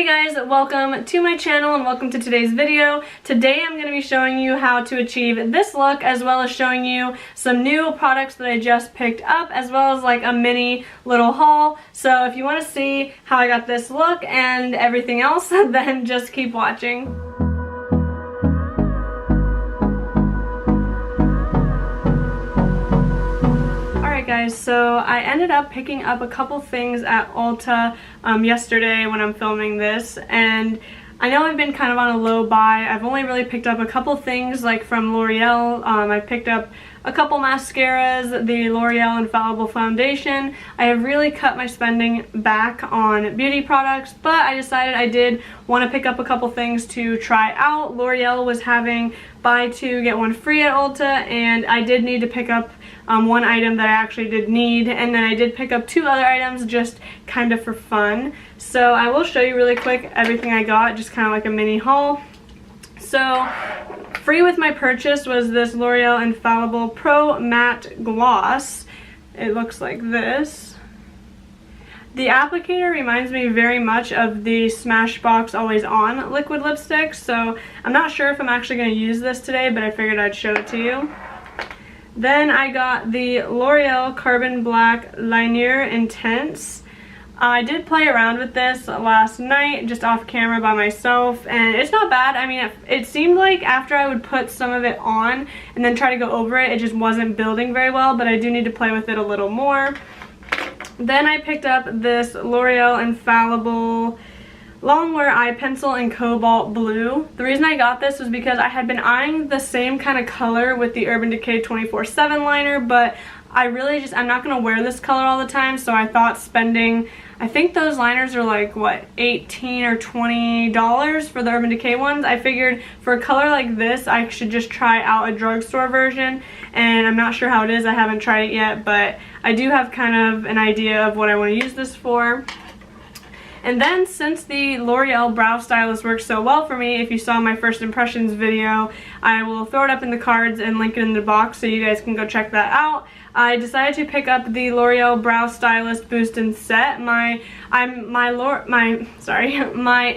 Hey guys, welcome to my channel and welcome to today's video. Today I'm going to be showing you how to achieve this look, as well as showing you some new products that I just picked up, as well as like a mini little haul. So if you want to see how I got this look and everything else, then just keep watching. Guys, so I ended up picking up a couple things at Ulta yesterday when I'm filming this, and I know I've been kind of on a low buy. I've only really picked up a couple things like from L'Oreal. I picked up a couple mascaras, the L'Oreal Infallible Foundation. I have really cut my spending back on beauty products, but I decided I did want to pick up a couple things to try out. L'Oreal was having buy two get one free at Ulta, and I did need to pick up one item that I actually did need, and then I did pick up two other items just kind of for fun. So I will show you really quick everything I got, just kind of like a mini haul. So free with my purchase was this L'Oreal Infallible Pro Matte Gloss. It looks like this. The applicator reminds me very much of the Smashbox Always On liquid lipstick, so I'm not sure if I'm actually going to use this today, but I figured I'd show it to you. Then I got the L'Oreal Carbon Black Linier Intense. I did play around with this last night, just off camera by myself, and it's not bad. I mean, it seemed like after I would put some of it on and then try to go over it, it just wasn't building very well, but I do need to play with it a little more. Then I picked up this L'Oreal Infallible Longwear Eye Pencil in Cobalt Blue. The reason I got this was because I had been eyeing the same kind of color with the Urban Decay 24/7 liner, but I'm not going to wear this color all the time, so I thought spending, I think those liners are like, what, $18 or $20 for the Urban Decay ones. I figured for a color like this, I should just try out a drugstore version, and I'm not sure how it is. I haven't tried it yet, but I do have kind of an idea of what I want to use this for. And then, since the L'Oreal Brow Stylist works so well for me, if you saw my first impressions video, I will throw it up in the cards and link it in the box so you guys can go check that out. I decided to pick up the L'Oreal Brow Stylist Boost and Set. My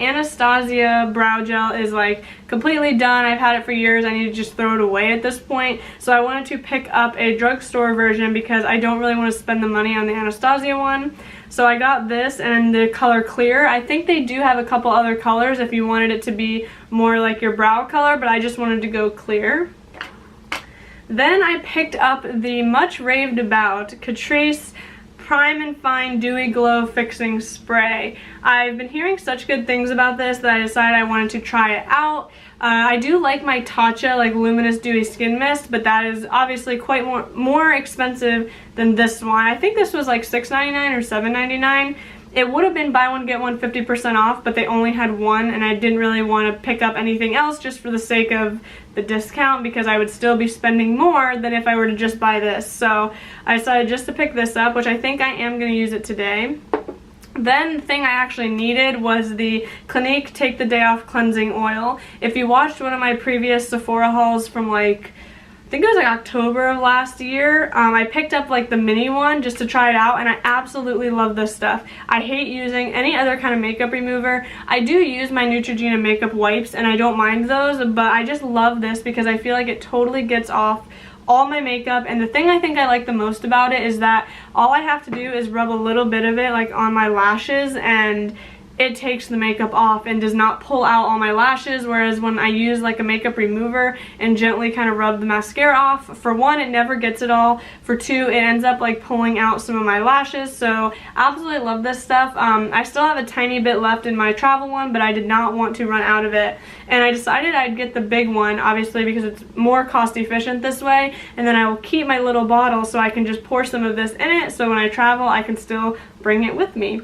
Anastasia brow gel is like completely done. I've had it for years. I need to just throw it away at this point. So I wanted to pick up a drugstore version because I don't really want to spend the money on the Anastasia one. So I got this and the color Clear. I think they do have a couple other colors if you wanted it to be more like your brow color, but I just wanted to go clear. Then I picked up the much raved about Catrice Prime and Fine Dewy Glow Fixing Spray. I've been hearing such good things about this that I decided I wanted to try it out. I do like my Tatcha like Luminous Dewy Skin Mist, but that is obviously quite more expensive than this one. I think this was like $6.99 or $7.99. It would have been buy one get one 50% off, but they only had one, and I didn't really want to pick up anything else just for the sake of the discount, because I would still be spending more than if I were to just buy this. So I decided just to pick this up, which I think I am going to use it today. Then the thing I actually needed was the Clinique Take the Day Off Cleansing Oil. If you watched one of my previous Sephora hauls from like, I think it was like October of last year, I picked up like the mini one just to try it out, and I absolutely love this stuff. I hate using any other kind of makeup remover. I do use my Neutrogena makeup wipes and I don't mind those, but I just love this because I feel like it totally gets off all my makeup. And the thing I think I like the most about it is that all I have to do is rub a little bit of it like on my lashes, and it takes the makeup off and does not pull out all my lashes, whereas when I use like a makeup remover and gently kind of rub the mascara off, for one, it never gets it all. For two, it ends up like pulling out some of my lashes. So absolutely love this stuff. I still have a tiny bit left in my travel one, but I did not want to run out of it, and I decided I'd get the big one, obviously because it's more cost efficient this way, and then I will keep my little bottle so I can just pour some of this in it, so when I travel I can still bring it with me.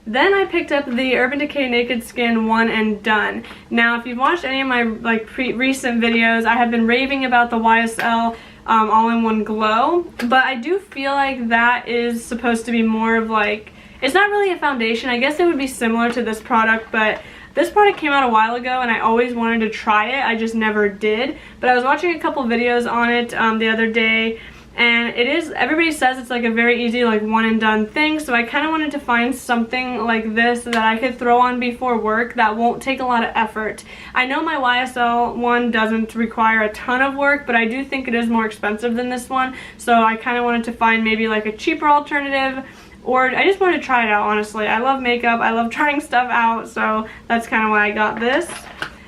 Then I picked up the Urban Decay Naked Skin One and Done. Now, if you've watched any of my like recent videos, I have been raving about the YSL All-in-One Glow, but I do feel like that is supposed to be more of like, it's not really a foundation. I guess it would be similar to this product, but this product came out a while ago and I always wanted to try it. I just never did. But I was watching a couple videos on it the other day, And it is, everybody says it's like a very easy like one and done thing, so I kind of wanted to find something like this that I could throw on before work that won't take a lot of effort. I know my YSL one doesn't require a ton of work, but I do think it is more expensive than this one, so I kind of wanted to find maybe like a cheaper alternative, or I just wanted to try it out, honestly. I love makeup, I love trying stuff out, so that's kind of why I got this.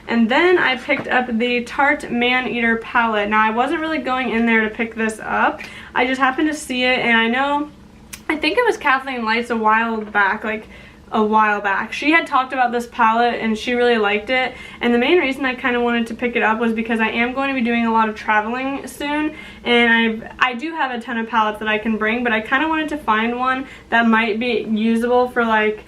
And then I picked up the Tarte Maneater palette. Now, I wasn't really going in there to pick this up. I just happened to see it, and I think it was Kathleen Light's a while back. She had talked about this palette, and she really liked it. And the main reason I kind of wanted to pick it up was because I am going to be doing a lot of traveling soon, and I do have a ton of palettes that I can bring, but I kind of wanted to find one that might be usable for like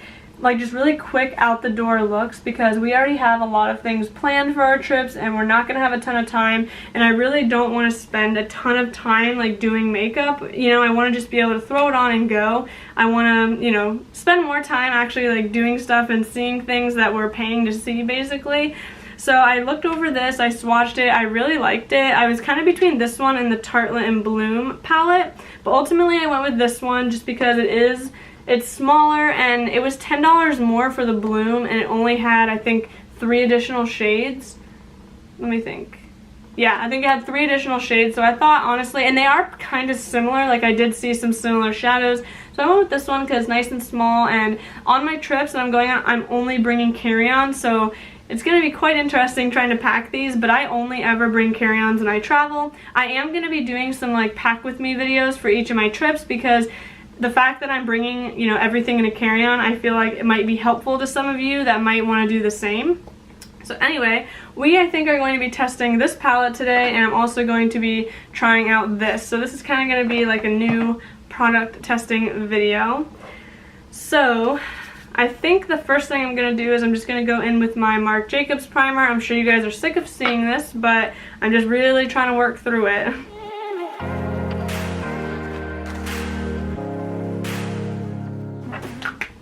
just really quick out the door looks, because we already have a lot of things planned for our trips and we're not gonna have a ton of time, and I really don't want to spend a ton of time like doing makeup. You know, I want to just be able to throw it on and go. I want to, you know, spend more time actually like doing stuff and seeing things that we're paying to see, basically. So I looked over this, I swatched it, I really liked it. I was kind of between this one and the Tartelette and Bloom palette, but ultimately I went with this one just because it's smaller, and it was $10 more for the Bloom, and it only had, I think, 3 additional shades. Let me think. Yeah, I think it had 3 additional shades, so I thought, honestly, and they are kind of similar, like I did see some similar shadows, so I went with this one because it's nice and small, and on my trips that I'm going on, I'm only bringing carry-on, so it's going to be quite interesting trying to pack these, but I only ever bring carry-ons when I travel. I am going to be doing some, like, pack with me videos for each of my trips, because the fact that I'm bringing, you know, everything in a carry-on, I feel like it might be helpful to some of you that might want to do the same. So anyway, I think are going to be testing this palette today, and I'm also going to be trying out this. So this is kind of going to be like a new product testing video. So I think the first thing I'm going to do is I'm just going to go in with my Marc Jacobs primer. I'm sure you guys are sick of seeing this, but I'm just really trying to work through it.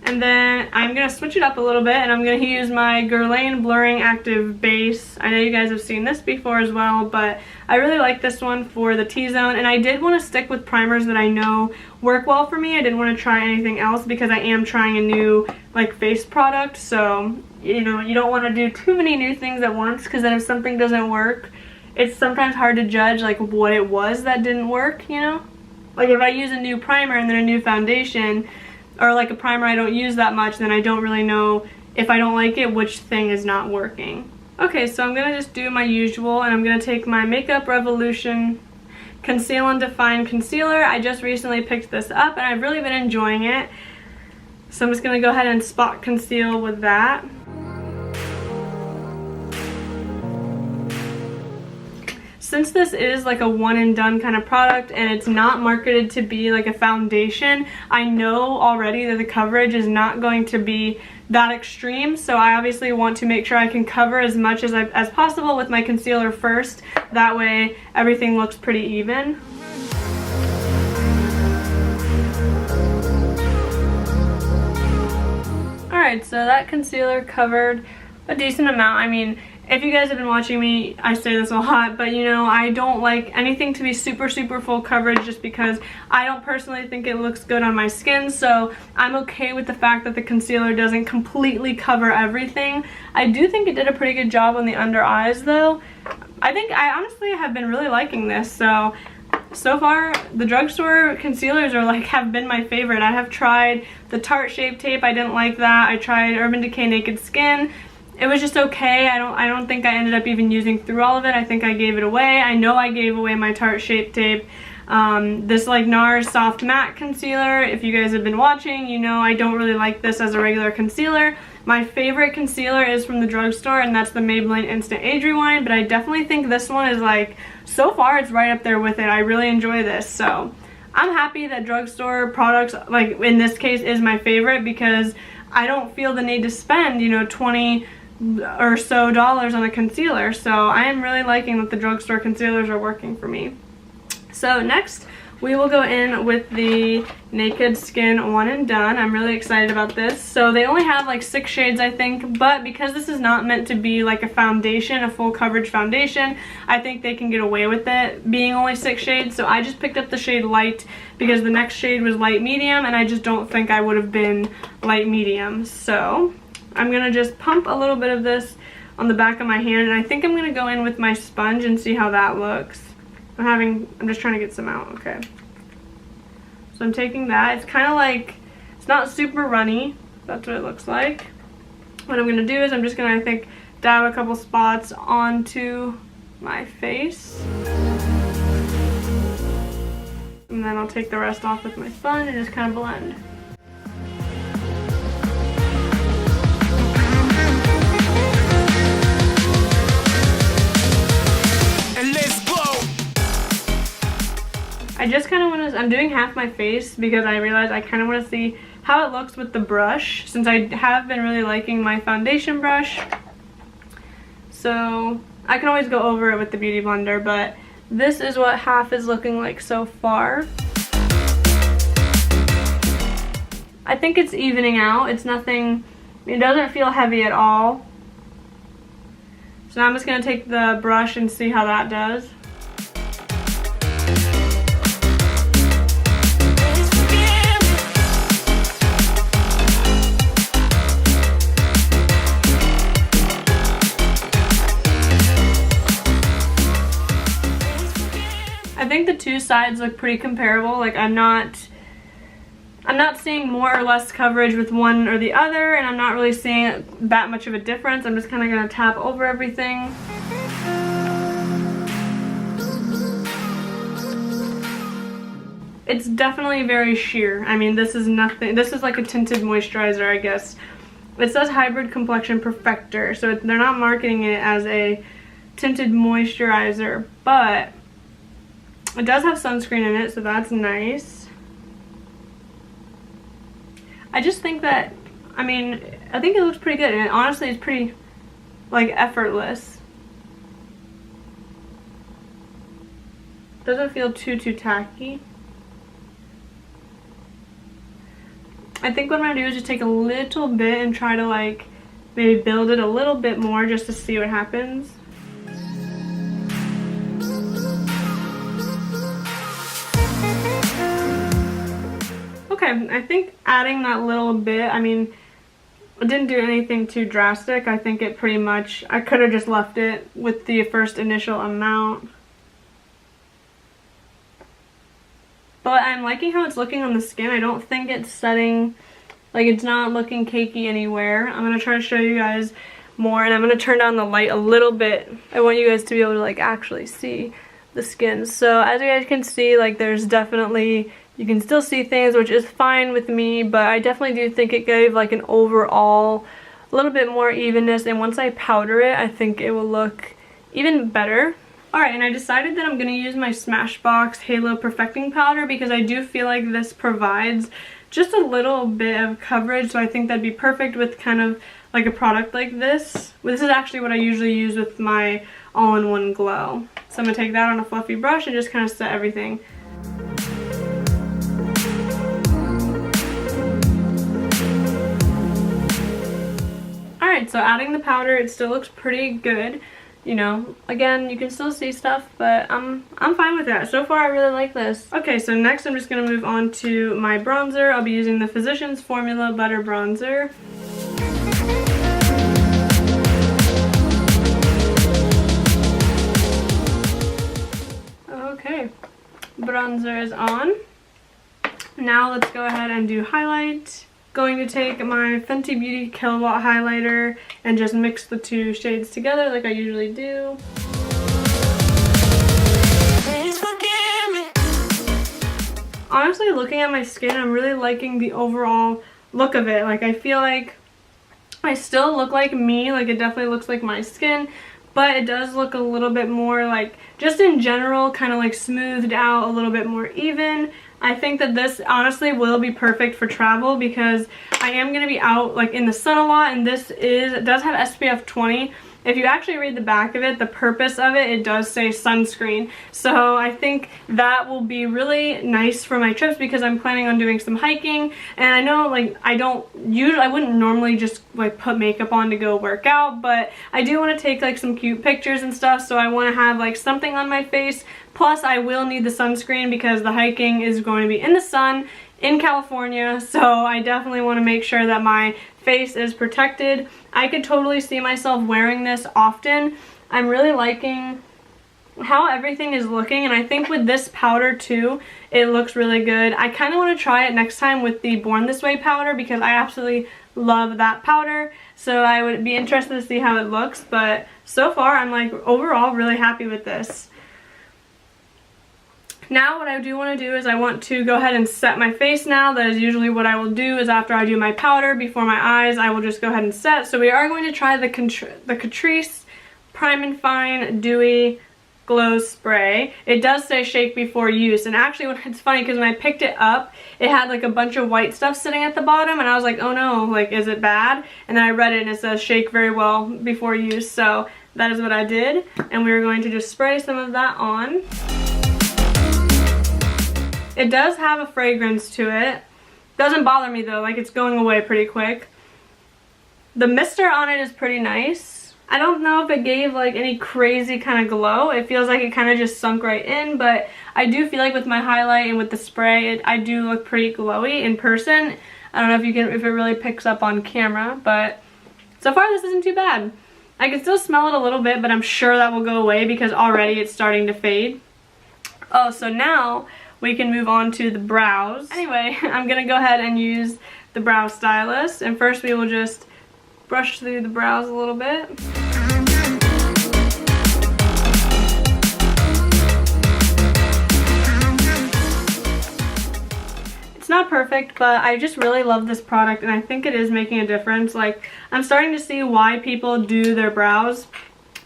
And then I'm going to switch it up a little bit, and I'm going to use my Guerlain Blurring Active Base. I know you guys have seen this before as well, but I really like this one for the T-zone, and I did want to stick with primers that I know work well for me. I didn't want to try anything else because I am trying a new like face product, so you know, you don't want to do too many new things at once, because then if something doesn't work, it's sometimes hard to judge like what it was that didn't work, you know? Like if I use a new primer and then a new foundation, or like a primer I don't use that much, then I don't really know, if I don't like it, which thing is not working. Okay, so I'm going to just do my usual, and I'm going to take my Makeup Revolution Conceal and Define Concealer. I just recently picked this up, and I've really been enjoying it. So I'm just going to go ahead and spot conceal with that. Since this is like a one and done kind of product, and it's not marketed to be like a foundation, I know already that the coverage is not going to be that extreme, so I obviously want to make sure I can cover as much as possible with my concealer first. That way everything looks pretty even. Alright, so that concealer covered a decent amount. I mean, if you guys have been watching me, I say this a lot, but you know, I don't like anything to be super full coverage, just because I don't personally think it looks good on my skin, so I'm okay with the fact that the concealer doesn't completely cover everything. I do think it did a pretty good job on the under eyes though. I honestly have been really liking this, so far the drugstore concealers are have been my favorite. I have tried the Tarte Shape Tape, I didn't like that. I tried Urban Decay Naked Skin. It was just okay. I don't think I ended up even using through all of it. I think I gave it away. I know I gave away my Tarte Shape Tape. This like NARS Soft Matte Concealer, if you guys have been watching, you know I don't really like this as a regular concealer. My favorite concealer is from the drugstore, and that's the Maybelline Instant Age Rewind, but I definitely think this one is like, so far it's right up there with it. I really enjoy this, so I'm happy that drugstore products, like in this case, is my favorite, because I don't feel the need to spend, you know, $20 or so on a concealer. So I am really liking that the drugstore concealers are working for me. So next we will go in with the Naked Skin One and Done. I'm really excited about this. So they only have like 6 shades, I think, but because this is not meant to be like a foundation, a full coverage foundation, I think they can get away with it being only 6 shades. So I just picked up the shade Light because the next shade was Light Medium, and I just don't think I would have been Light Medium. So I'm gonna just pump a little bit of this on the back of my hand, and I think I'm gonna go in with my sponge and see how that looks. I'm just trying to get some out. Okay. So I'm taking that. It's kind of like, it's not super runny. That's what it looks like. What I'm gonna do is I'm just gonna, I think, dab a couple spots onto my face. And then I'll take the rest off with my sponge and just kind of blend. I just kind of want to, I'm doing half my face because I realized I kind of want to see how it looks with the brush, since I have been really liking my foundation brush. So I can always go over it with the Beauty Blender, but this is what half is looking like so far. I think it's evening out. It's nothing, it doesn't feel heavy at all. So now I'm just going to take the brush and see how that does. I think the two sides look pretty comparable. Like I'm not seeing more or less coverage with one or the other, and I'm not really seeing that much of a difference. I'm just kind of going to tap over everything. It's definitely very sheer. I mean, this is nothing, this is like a tinted moisturizer, I guess. It says Hybrid Complexion Perfector, so they're not marketing it as a tinted moisturizer, but it does have sunscreen in it, so that's nice. I just think that, I mean, I think it looks pretty good, and honestly it's pretty, like, effortless. Doesn't feel too tacky. I think what I'm gonna do is just take a little bit and try to, like, maybe build it a little bit more just to see what happens. Okay, I think adding that little bit, I mean, it didn't do anything too drastic. I think it pretty much, I could have just left it with the first initial amount. But I'm liking how it's looking on the skin. I don't think it's setting, like it's not looking cakey anywhere. I'm going to try to show you guys more, and I'm going to turn down the light a little bit. I want you guys to be able to like actually see the skin. So as you guys can see, like there's definitely, you can still see things, which is fine with me, but I definitely do think it gave like an overall a little bit more evenness, and once I powder it, I think it will look even better. Alright, and I decided that I'm going to use my Smashbox Halo Perfecting Powder because I do feel like this provides just a little bit of coverage, so I think that'd be perfect with kind of like a product like this. This is actually what I usually use with my all-in-one glow. So I'm going to take that on a fluffy brush and just kind of set everything. Alright, so adding the powder, it still looks pretty good. You know, again, you can still see stuff, but I'm fine with that. So far, I really like this. Okay, so next I'm just going to move on to my bronzer. I'll be using the Physicians Formula Butter Bronzer. Okay, bronzer is on. Now let's go ahead and do highlight. Going to take my Fenty Beauty Kilowatt highlighter and just mix the two shades together like I usually do. Honestly, looking at my skin, I'm really liking the overall look of it. Like, I feel like I still look like me, like it definitely looks like my skin, but it does look a little bit more like, just in general, kind of like smoothed out, a little bit more even. I think that this honestly will be perfect for travel because I am going to be out like in the sun a lot, and this does have SPF 20, if you actually read the back of it, the purpose of it, it does say sunscreen. So I think that will be really nice for my trips because I'm planning on doing some hiking, and I know like I wouldn't normally just like put makeup on to go work out, but I do want to take like some cute pictures and stuff, so I want to have like something on my face. Plus I will need the sunscreen because the hiking is going to be in the sun in California, so I definitely want to make sure that my face is protected. I could totally see myself wearing this often. I'm really liking how everything is looking, and I think with this powder too, it looks really good. I kind of want to try it next time with the Born This Way powder because I absolutely love that powder, so I would be interested to see how it looks, but so far I'm like overall really happy with this. Now what I do want to do is I want to go ahead and set my face now. That is usually what I will do, is after I do my powder before my eyes, I will just go ahead and set. So we are going to try the Catrice Prime and Fine Dewy Glow Spray. It does say shake before use, and actually it's funny because when I picked it up, it had like a bunch of white stuff sitting at the bottom, and I was like, oh no, like is it bad? And then I read it and it says shake very well before use, so that is what I did, and we are going to just spray some of that on. It does have a fragrance to it. Doesn't bother me though, like it's going away pretty quick. The mister on it is pretty nice. I don't know if it gave like any crazy kind of glow. It feels like it kind of just sunk right in, but I do feel like with my highlight and with the spray, I do look pretty glowy in person. I don't know if it really picks up on camera, but so far this isn't too bad. I can still smell it a little bit, but I'm sure that will go away because already it's starting to fade. Oh, so now we can move on to the brows. Anyway, I'm gonna go ahead and use the brow stylus, and first we will just brush through the brows a little bit. It's not perfect, but I just really love this product, and I think it is making a difference. Like, I'm starting to see why people do their brows.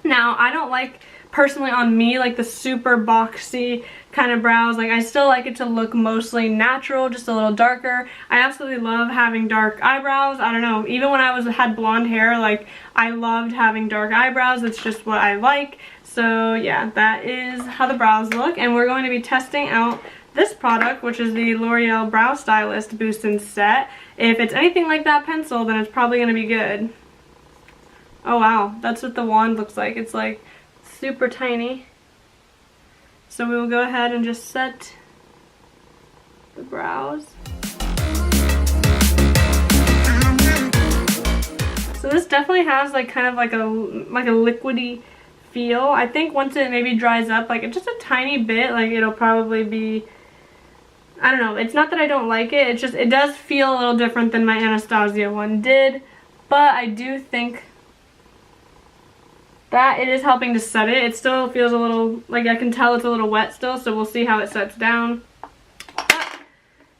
Now, I don't like, personally on me, like the super boxy kind of brows. Like, I still like it to look mostly natural, just a little darker. I absolutely love having dark eyebrows. I don't know, even when I had blonde hair, like I loved having dark eyebrows. It's just what I like. So yeah, that is how the brows look, and we're going to be testing out this product, which is the L'Oreal Brow Stylist Boost and Set. If it's anything like that pencil, then it's probably going to be good. Oh wow, that's what the wand looks like. It's like super tiny. So we will go ahead and just set the brows. So this definitely has like kind of like a liquidy feel. I think once it maybe dries up like just a tiny bit, like it'll probably be, I don't know, it's not that I don't like it, it's just it does feel a little different than my Anastasia one did, but I do think that it is helping to set it. It still feels a little, like I can tell it's a little wet still, so we'll see how it sets down.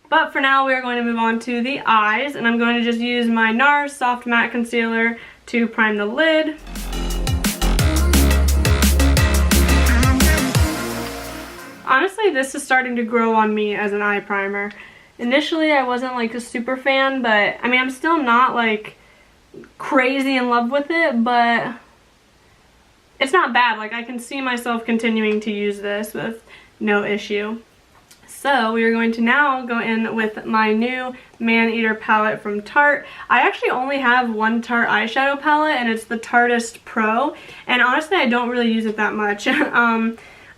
But for now we are going to move on to the eyes, and I'm going to just use my NARS Soft Matte Concealer to prime the lid. Honestly, this is starting to grow on me as an eye primer. Initially I wasn't like a super fan, but I mean I'm still not like crazy in love with it, but it's not bad. Like I can see myself continuing to use this with no issue. So we are going to now go in with my new Maneater palette from Tarte. I actually only have one Tarte eyeshadow palette, and it's the Tartist Pro, and honestly I don't really use it that much.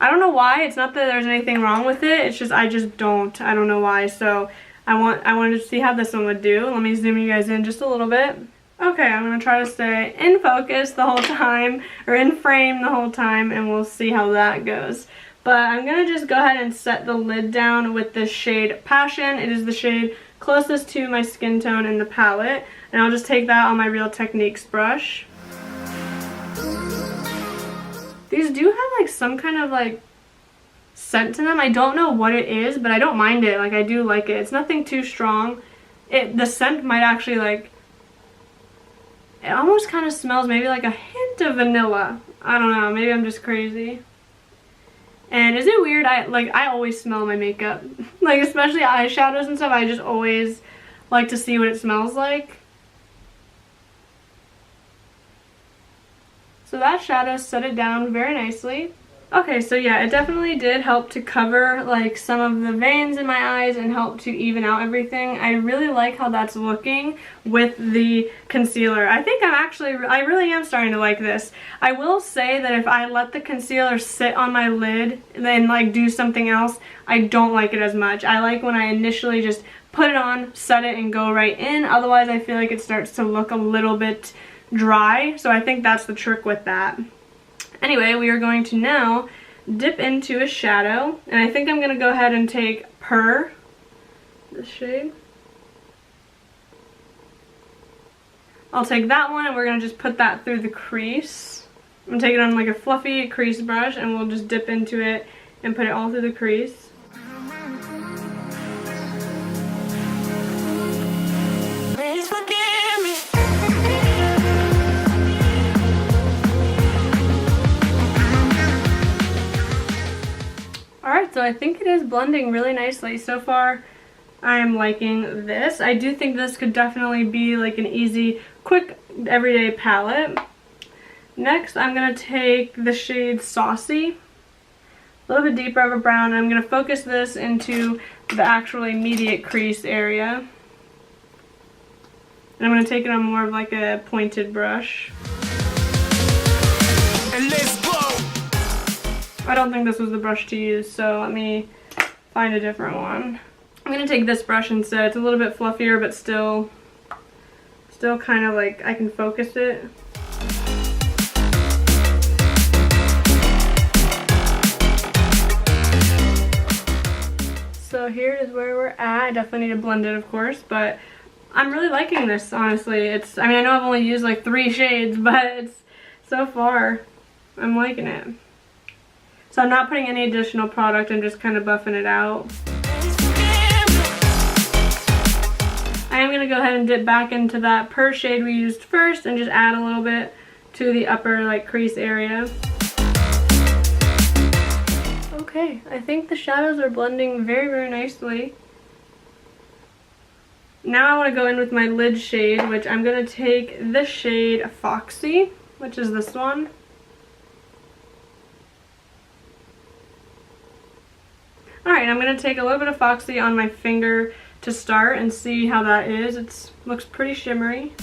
I don't know why. It's not that there's anything wrong with it, it's just I don't know why. So I wanted to see how this one would do. Let me zoom you guys in just a little bit. Okay, I'm going to try to stay in focus the whole time, or in frame the whole time, and we'll see how that goes. But I'm going to just go ahead and set the lid down with this shade Passion. It is the shade closest to my skin tone in the palette, and I'll just take that on my Real Techniques brush. These do have like some kind of like scent to them. I don't know what it is, but I don't mind it. Like I do like it. It's nothing too strong. The scent might actually like, it almost kind of smells maybe like a hint of vanilla. I don't know, maybe I'm just crazy. And is it weird? I always smell my makeup. Like especially eyeshadows and stuff, I just always like to see what it smells like. So that shadow set it down very nicely. Okay, so yeah, it definitely did help to cover like some of the veins in my eyes and help to even out everything. I really like how that's looking with the concealer. I think I really am starting to like this. I will say that if I let the concealer sit on my lid and then like do something else, I don't like it as much. I like when I initially just put it on, set it, and go right in. Otherwise, I feel like it starts to look a little bit dry. So I think that's the trick with that. Anyway, we are going to now dip into a shadow, and I think I'm going to go ahead and take Purr, this shade. I'll take that one and we're going to just put that through the crease. I'm going to take it on like a fluffy crease brush and we'll just dip into it and put it all through the crease. Alright, so I think it is blending really nicely. So far, I am liking this. I do think this could definitely be like an easy, quick, everyday palette. Next, I'm going to take the shade Saucy. A little bit deeper of a brown. I'm going to focus this into the actual immediate crease area. And I'm going to take it on more of like a pointed brush. And let's go! I don't think this was the brush to use, so let me find a different one. I'm going to take this brush instead. It's a little bit fluffier, but still kind of like I can focus it. So here is where we're at. I definitely need to blend it, of course, but I'm really liking this, honestly. I mean, I know I've only used like 3 shades, but so far, I'm liking it. So I'm not putting any additional product, I'm just kind of buffing it out. I am going to go ahead and dip back into that Purr shade we used first and just add a little bit to the upper like crease area. Okay, I think the shadows are blending very, very nicely. Now I want to go in with my lid shade, which I'm going to take this shade Foxy, which is this one. Alright, I'm going to take a little bit of Foxy on my finger to start and see how that is. It looks pretty shimmery.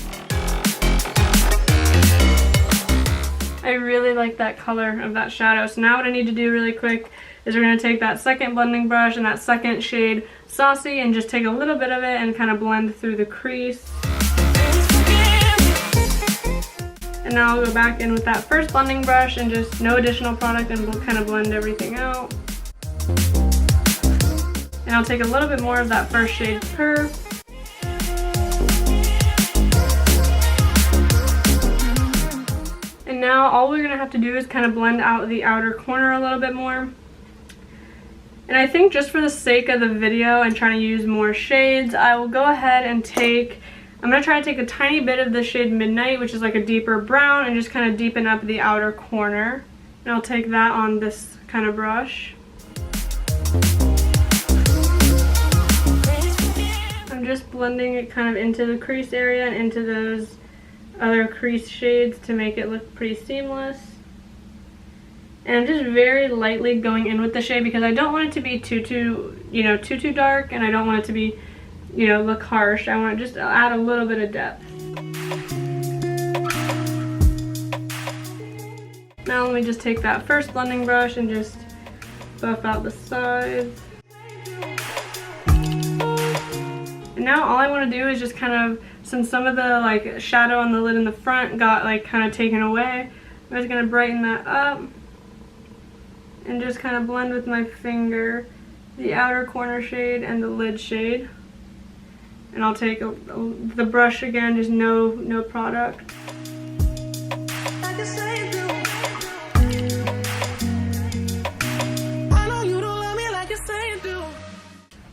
I really like that color of that shadow. So now what I need to do really quick is we're going to take that second blending brush and that second shade Saucy and just take a little bit of it and kind of blend through the crease. And now I'll go back in with that first blending brush and just no additional product and we'll kind of blend everything out. And I'll take a little bit more of that first shade Purr. And now all we're going to have to do is kind of blend out the outer corner a little bit more. And I think just for the sake of the video and trying to use more shades, I will go ahead and I'm going to try to take a tiny bit of the shade Midnight, which is like a deeper brown, and just kind of deepen up the outer corner. And I'll take that on this kind of brush. I'm just blending it kind of into the crease area and into those other crease shades to make it look pretty seamless. And I'm just very lightly going in with the shade because I don't want it to be too dark, and I don't want it to be, look harsh. I want to just add a little bit of depth. Now let me just take that first blending brush and just buff out the sides. And now all I want to do is just kind of, since some of the like shadow on the lid in the front got like kind of taken away, I'm just going to brighten that up and just kind of blend with my finger the outer corner shade and the lid shade. And I'll take the brush again, just no product.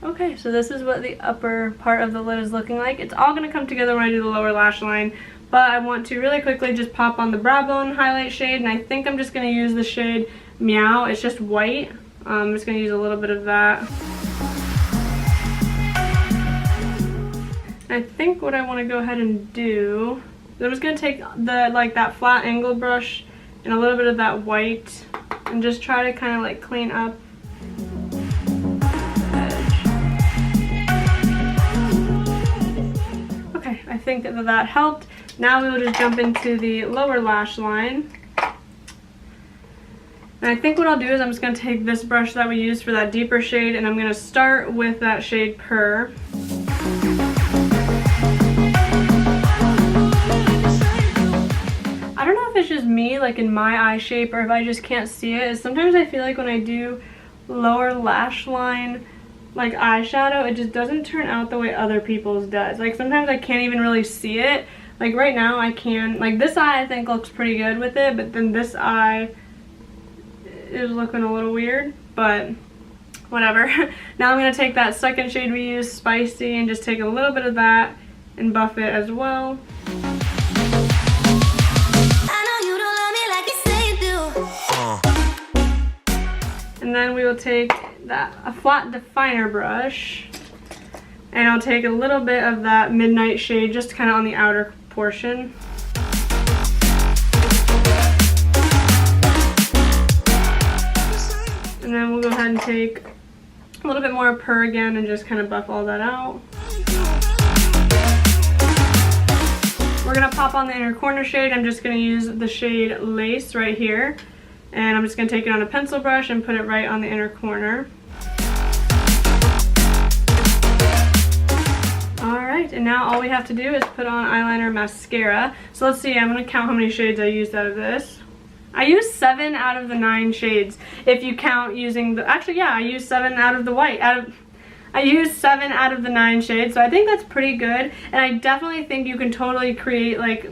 Okay, so this is what the upper part of the lid is looking like. It's all going to come together when I do the lower lash line, but I want to really quickly just pop on the brow bone highlight shade, and I think I'm just going to use the shade Meow. It's just white. I'm just going to use a little bit of that. I think what I want to go ahead and do is I'm just going to take that flat angled brush and a little bit of that white, and just try to kind of like clean up the edge. Okay, I think that helped. Now we will just jump into the lower lash line. And I think what I'll do is I'm just going to take this brush that we used for that deeper shade, and I'm going to start with that shade Purr. I don't know if it's just me, like in my eye shape, or if I just can't see it. Sometimes I feel like when I do lower lash line, like eyeshadow, it just doesn't turn out the way other people's does. Like sometimes I can't even really see it. Like right now I can. Like this eye I think looks pretty good with it, but then this eye is looking a little weird, but whatever. Now I'm going to take that second shade we used, Spicy, and just take a little bit of that and buff it as well. And then we will take a flat definer brush, and I'll take a little bit of that Midnight shade just kind of on the outer portion. And then we'll go ahead and take a little bit more Purr again and just kind of buff all that out. We're going to pop on the inner corner shade. I'm just going to use the shade Lace right here. And I'm just going to take it on a pencil brush and put it right on the inner corner. Alright, and now all we have to do is put on eyeliner, mascara. So let's see, I'm going to count how many shades I used out of this. I used 7 out of the 9 shades. If you count using the, actually yeah, I used 7 out of the white. I used 7 out of the 9 shades, so I think that's pretty good. And I definitely think you can totally create like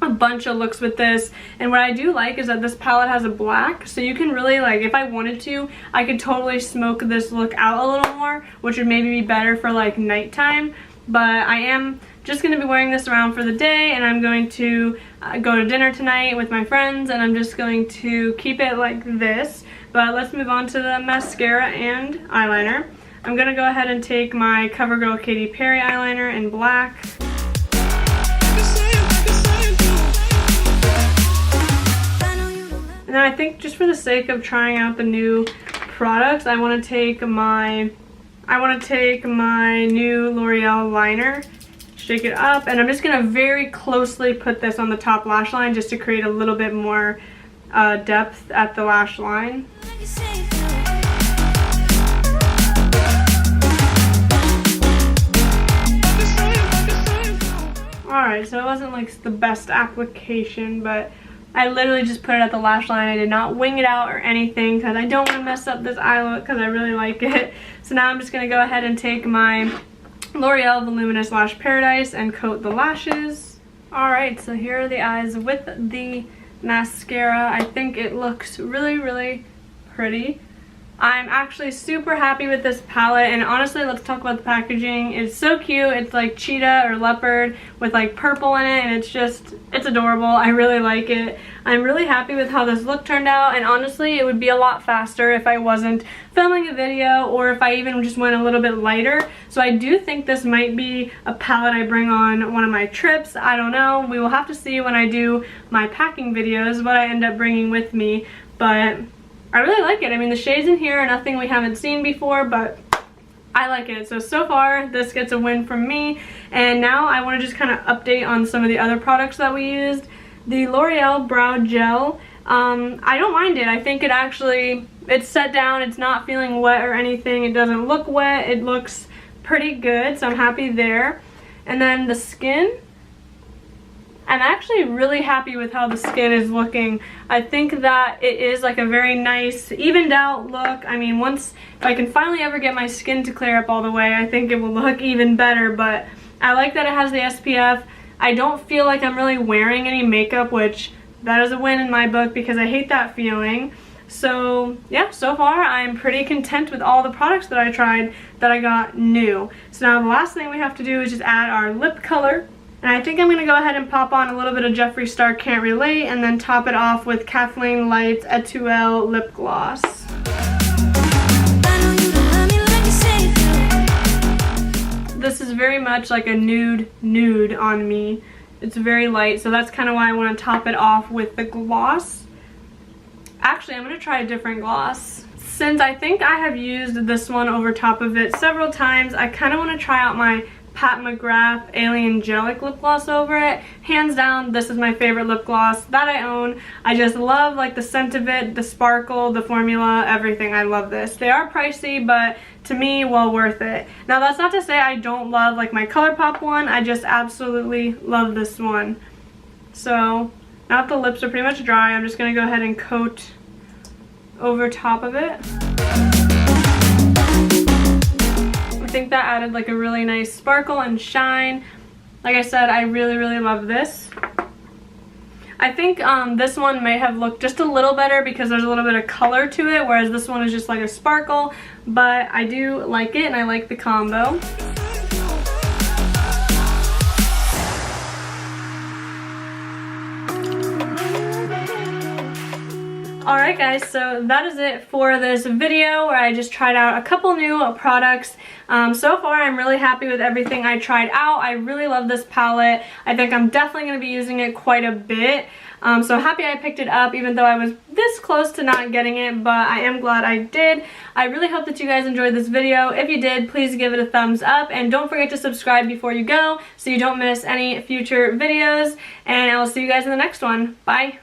a bunch of looks with this. And what I do like is that this palette has a black, so you can really, like, if I wanted to, I could totally smoke this look out a little more, which would maybe be better for like nighttime. But I am just going to be wearing this around for the day, and I'm going to go to dinner tonight with my friends, and I'm just going to keep it like this. But let's move on to the mascara and eyeliner. I'm going to go ahead and take my CoverGirl Katy Perry eyeliner in black. And then I think just for the sake of trying out the new products, I want to take my new L'Oreal liner, shake it up, and I'm just going to very closely put this on the top lash line just to create a little bit more depth at the lash line. Alright, so it wasn't like the best application, but I literally just put it at the lash line. I did not wing it out or anything because I don't want to mess up this eye look because I really like it. So now I'm just going to go ahead and take my L'Oreal Voluminous Lash Paradise and coat the lashes. Alright, so here are the eyes with the mascara. I think it looks really, really pretty. I'm actually super happy with this palette, and honestly, let's talk about the packaging. It's so cute. It's like cheetah or leopard with like purple in it, and it's adorable. I really like it. I'm really happy with how this look turned out, and honestly, it would be a lot faster if I wasn't filming a video or if I even just went a little bit lighter. So I do think this might be a palette I bring on one of my trips. I don't know. We will have to see when I do my packing videos what I end up bringing with me, but I really like it. I mean, the shades in here are nothing we haven't seen before, but I like it. So far, this gets a win from me. And now I want to just kind of update on some of the other products that we used. The L'Oreal Brow Gel, I don't mind it. I think it's set down. It's not feeling wet or anything. It doesn't look wet. It looks pretty good, so I'm happy there. And then the skin, I'm actually really happy with how the skin is looking. I think that it is like a very nice, evened out look. I mean, if I can finally ever get my skin to clear up all the way, I think it will look even better. But I like that it has the SPF. I don't feel like I'm really wearing any makeup, which that is a win in my book because I hate that feeling. So yeah, so far I'm pretty content with all the products that I tried that I got new. So now the last thing we have to do is just add our lip color. And I think I'm going to go ahead and pop on a little bit of Jeffree Star Can't Relate and then top it off with Kathleen Light's Etuelle Lip Gloss. This is very much like a nude on me. It's very light, so that's kind of why I want to top it off with the gloss. Actually, I'm going to try a different gloss. Since I think I have used this one over top of it several times, I kind of want to try out my Pat McGrath Alien Gelic lip gloss over it. Hands down, this is my favorite lip gloss that I own. I just love like the scent of it, the sparkle, the formula, everything. I love this. They are pricey, but to me, well worth it. Now that's not to say I don't love like my ColourPop one. I just absolutely love this one. So now that the lips are pretty much dry, I'm just going to go ahead and coat over top of it. I think that added like a really nice sparkle and shine. Like I said, I really love this. I think this one may have looked just a little better because there's a little bit of color to it, whereas this one is just like a sparkle, but I do like it and I like the combo. Alright guys, so that is it for this video where I just tried out a couple new products. So far I'm really happy with everything I tried out. I really love this palette. I think I'm definitely going to be using it quite a bit. So happy I picked it up even though I was this close to not getting it, but I am glad I did. I really hope that you guys enjoyed this video. If you did, please give it a thumbs up and don't forget to subscribe before you go so you don't miss any future videos, and I will see you guys in the next one. Bye!